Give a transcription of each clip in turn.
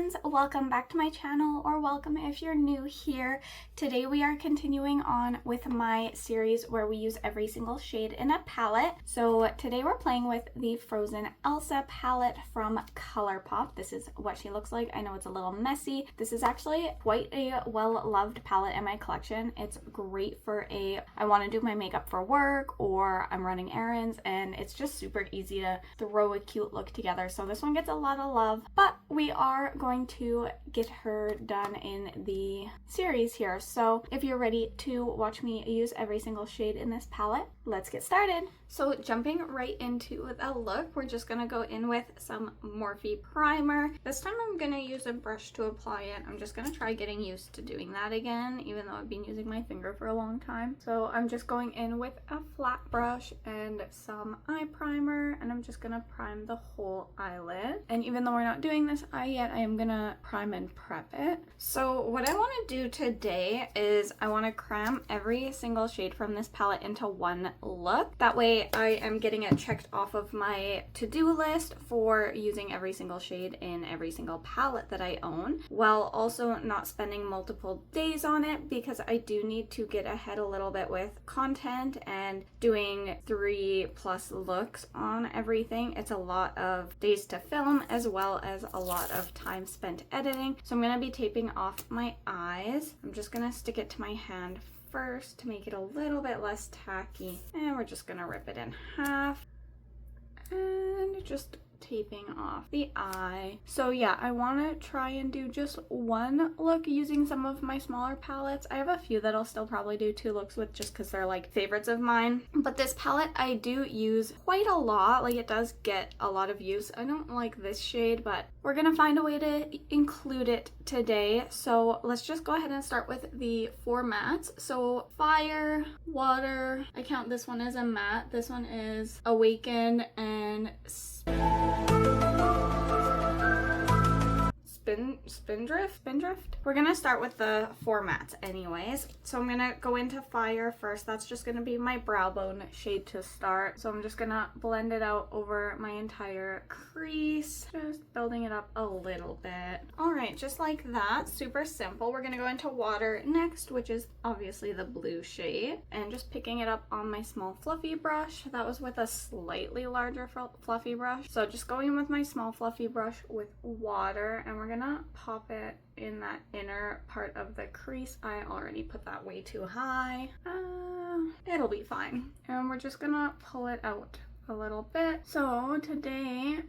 friends, welcome back to my channel, or welcome if you're new here. Today we are continuing on with my series where we use every single shade in a palette. So today we're playing with the Frozen Elsa palette from Colourpop. This is what she looks like. I know it's a little messy. This is actually quite a well-loved palette in my collection. It's great for I want to do my makeup for work or I'm running errands, and it's just super easy to throw a cute look together. So this one gets a lot of love, but we are going to get her done in the series here. So if you're ready to watch me use every single shade in this palette, let's get started. So jumping right into the look, we're just going to go in with some Morphe primer. This time I'm going to use a brush to apply it. I'm just going to try getting used to doing that again, even though I've been using my finger for a long time. So I'm just going in with a flat brush and some eye primer, and I'm just going to prime the whole eyelid. And even though we're not doing this eye yet, I am going to prime and prep it. So what I want to do today is I want to cram every single shade from this palette into one look. That way I am getting it checked off of my to-do list for using every single shade in every single palette that I own, while also not spending multiple days on it, because I do need to get ahead a little bit with content and doing 3+ looks on everything. It's a lot of days to film as well as a lot of time spent editing. So I'm going to be taping off my eyes. I'm just going to stick it to my hand first to make it a little bit less tacky, and we're just gonna rip it in half and just taping off the eye. So yeah, I want to try and do just one look using some of my smaller palettes. I have a few that I'll still probably do 2 looks with just because they're like favorites of mine, but this palette I do use quite a lot. Like, it does get a lot of use. I don't like this shade, but we're gonna find a way to include it today. So let's just go ahead and start with the 4 mattes. So Fire, Water, I count this one as a matte, this one is Awaken, and Spindrift. We're gonna start with the 4 mattes anyways. So I'm gonna go into Fire first. That's just gonna be my brow bone shade to start. So I'm just gonna blend it out over my entire crease, just building it up a little bit. All right, just like that, super simple. We're gonna go into Water next, which is obviously the blue shade, and just picking it up on my small fluffy brush. That was with a slightly larger fluffy brush. So just going in with my small fluffy brush with water, and we're gonna pop it in that inner part of the crease. I already put that way too high. It'll be fine. And we're just gonna pull it out a little bit. So today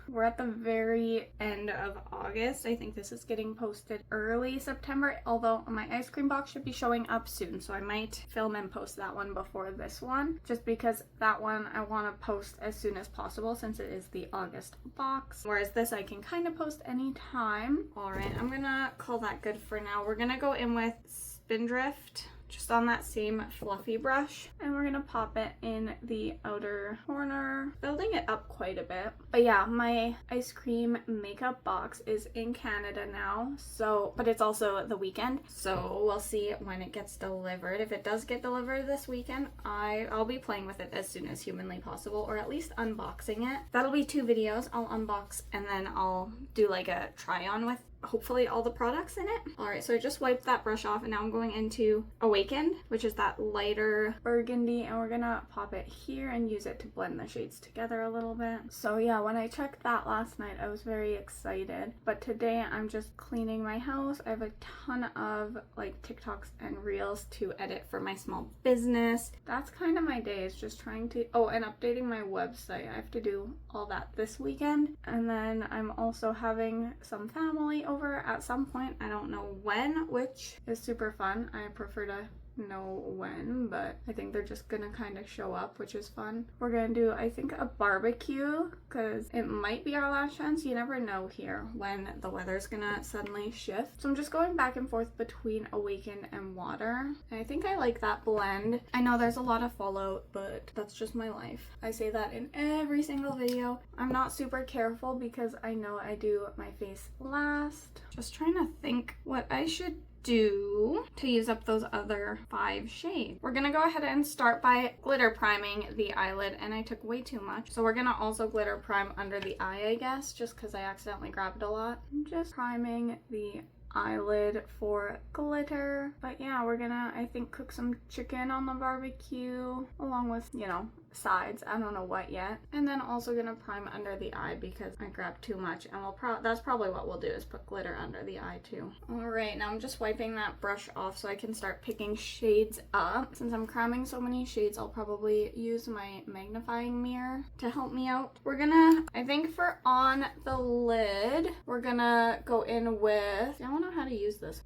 we're at the very end of August. I think this is getting posted early September, although my ice cream box should be showing up soon, so I might film and post that one before this one, just because that one I want to post as soon as possible since it is the August box, whereas this I can kind of post anytime. All right, I'm gonna call that good for now. We're gonna go in with Spindrift just on that same fluffy brush, and we're gonna pop it in the outer corner, building it up quite a bit. But yeah, my ice cream makeup box is in Canada now, so, but it's also the weekend, so we'll see when it gets delivered. If it does get delivered this weekend, I'll be playing with it as soon as humanly possible, or at least unboxing it. That'll be 2 videos. I'll unbox and then I'll do like a try on with hopefully all the products in it. All right, so I just wiped that brush off, and now I'm going into Awakened, which is that lighter burgundy, and we're gonna pop it here and use it to blend the shades together a little bit. So yeah, when I checked that last night, I was very excited, but today I'm just cleaning my house. I have a ton of like TikToks and Reels to edit for my small business. That's kind of my day, is just trying to, oh, and updating my website. I have to do all that this weekend, and then I'm also having some family over at some point. I don't know when, which is super fun. I prefer to know when, but I think they're just gonna kind of show up, which is fun. We're gonna do, I think, a barbecue, because it might be our last chance. You never know here when the weather's gonna suddenly shift. So I'm just going back and forth between Awaken and Water, and I think I like that blend. I know there's a lot of fallout, but that's just my life. I say that in every single video. I'm not super careful because I know I do my face last. Just trying to think what I should do to use up those other 5 shades. We're gonna go ahead and start by glitter priming the eyelid, and I took way too much. So we're gonna also glitter prime under the eye, I guess, just because I accidentally grabbed a lot. I'm just priming the eyelid for glitter. But yeah, we're gonna, I think, cook some chicken on the barbecue along with, you know, sides. I don't know what yet. And then also gonna prime under the eye because I grabbed too much, and that's probably what we'll do, is put glitter under the eye too. All right, now I'm just wiping that brush off so I can start picking shades up. Since I'm cramming so many shades, I'll probably use my magnifying mirror to help me out. We're gonna, I think for on the lid, we're gonna go in with, I don't know how to use this.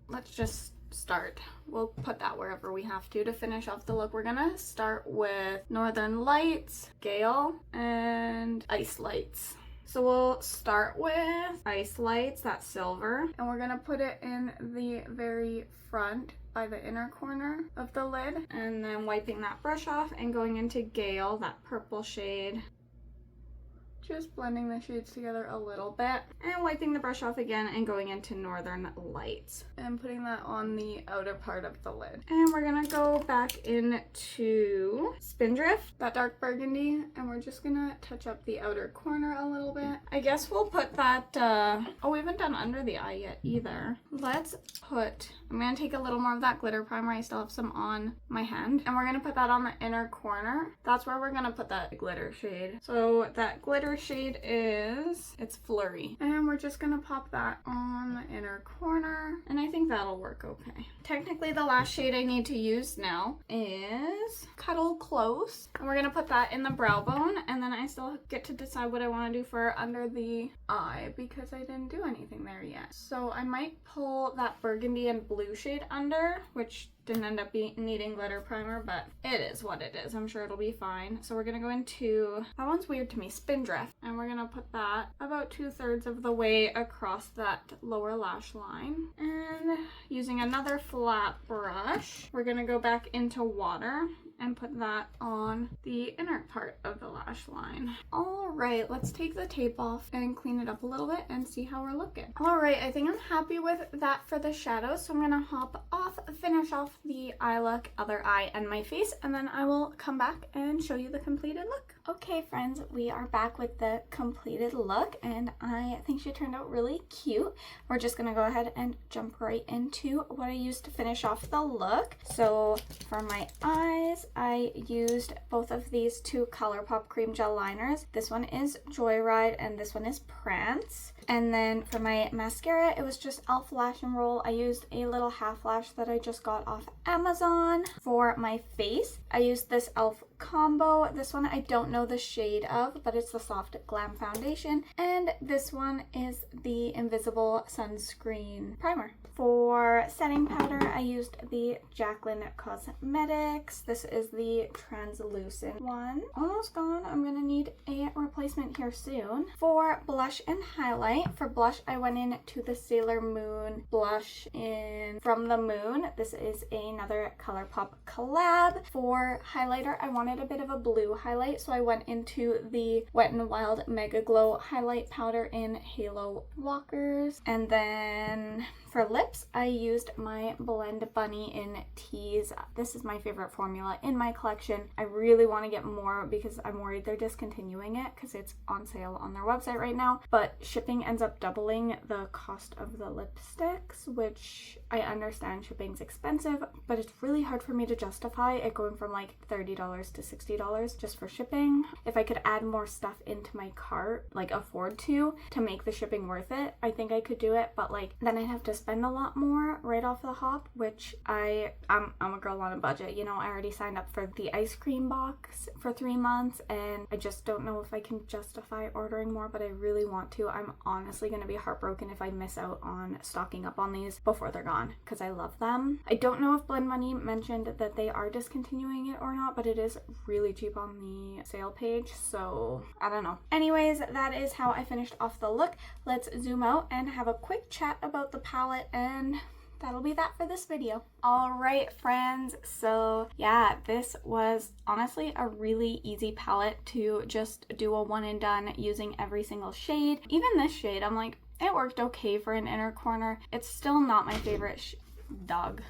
Let's just start. We'll put that wherever we have to finish off the look. We're gonna start with Northern Lights, Gale, and Ice Lights. So we'll start with Ice Lights, that's silver, and we're gonna put it in the very front by the inner corner of the lid, and then wiping that brush off and going into Gale, that purple shade. Just blending the shades together a little bit and wiping the brush off again and going into Northern Lights and putting that on the outer part of the lid. And we're gonna go back into Spindrift, that dark burgundy, and we're just gonna touch up the outer corner a little bit. I guess we'll put that, oh, we haven't done under the eye yet either. Let's put, I'm gonna take a little more of that glitter primer. I still have some on my hand, and we're gonna put that on the inner corner. That's where we're gonna put that glitter shade. So that glitter shade is, it's Flurry, and we're just gonna pop that on the inner corner, and I think that'll work okay. Technically the last shade I need to use now is Cuddle Close, and we're gonna put that in the brow bone, and then I still get to decide what I want to do for under the eye because I didn't do anything there yet. So I might pull that burgundy and blue shade under, which didn't end up needing glitter primer, but it is what it is. I'm sure it'll be fine. So we're gonna go into, that one's weird to me, Spindrift, and we're gonna put that about 2/3 of the way across that lower lash line. And using another flat brush, we're gonna go back into water and put that on the inner part of the lash line. All right, let's take the tape off and clean it up a little bit and see how we're looking. All right, I think I'm happy with that for the shadows, so I'm gonna hop off, finish off the eye look, other eye, and my face, and then I will come back and show you the completed look. Okay, friends, we are back with the completed look, and I think she turned out really cute. We're just gonna go ahead and jump right into what I used to finish off the look. So for my eyes, I used both of these two Colourpop cream gel liners. This one is Joyride and this one is Prance. And then for my mascara, it was just e.l.f. Lash and Roll. I used a little half lash that I just got off Amazon. For my face, I used this e.l.f. combo. This one I don't know the shade of, but it's the Soft Glam Foundation. And this one is the Invisible Sunscreen Primer. For setting powder, I used the Jaclyn Cosmetics. This is the translucent one. Almost gone. I'm gonna need a replacement here soon. For blush and highlight, for blush, I went in to the Sailor Moon blush in From the Moon. This is another Colourpop collab. For highlighter, I wanted a bit of a blue highlight, so I went into the Wet n Wild Mega Glow highlight powder in Halo Walkers. And then for lips, I used my Blend Bunny in Tease. This is my favorite formula in my collection. I really want to get more because I'm worried they're discontinuing it because it's on sale on their website right now. But shipping ends up doubling the cost of the lipsticks, which I understand shipping's expensive, but it's really hard for me to justify it going from like $30 to $60 just for shipping. If I could add more stuff into my cart, like afford to make the shipping worth it, I think I could do it, but like then I'd have to spend a lot more right off the hop, which I'm a girl on a budget, you know. I already signed up for the Eyescream Box for 3 months and I just don't know if I can justify ordering more, but I really want to. I'm honestly gonna be heartbroken if I miss out on stocking up on these before they're gone because I love them. I don't know if Blend Money mentioned that they are discontinuing it or not, but it is really cheap on the sale page, so I don't know. Anyways, that is how I finished off the look. Let's zoom out and have a quick chat about the palette, and that'll be that for this video. All right, friends, so yeah, this was honestly a really easy palette to just do a one and done using every single shade. Even this shade, I'm like, It worked okay for an inner corner. It's still not my favorite dog.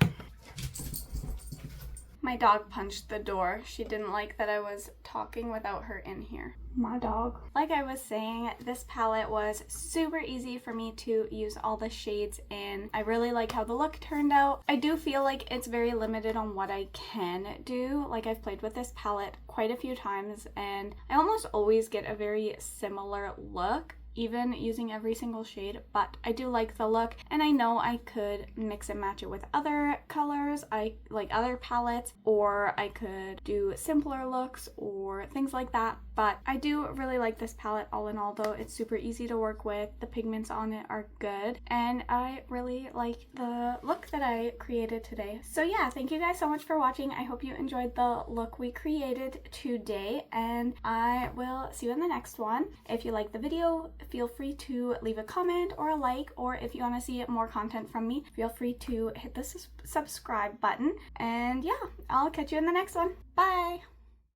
My dog punched the door. She didn't like that I was talking without her in here. My dog. Like I was saying, this palette was super easy for me to use all the shades in. I really like how the look turned out. I do feel like it's very limited on what I can do. Like, I've played with this palette quite a few times and I almost always get a very similar look, even using every single shade, but I do like the look and I know I could mix and match it with other colors, I like other palettes, or I could do simpler looks or things like that. But I do really like this palette all in all, though. It's super easy to work with, the pigments on it are good, and I really like the look that I created today. So yeah, thank you guys so much for watching. I hope you enjoyed the look we created today, and I will see you in the next one. If you like the video, feel free to leave a comment or a like, or if you want to see more content from me, feel free to hit the subscribe button. And yeah, I'll catch you in the next one. Bye!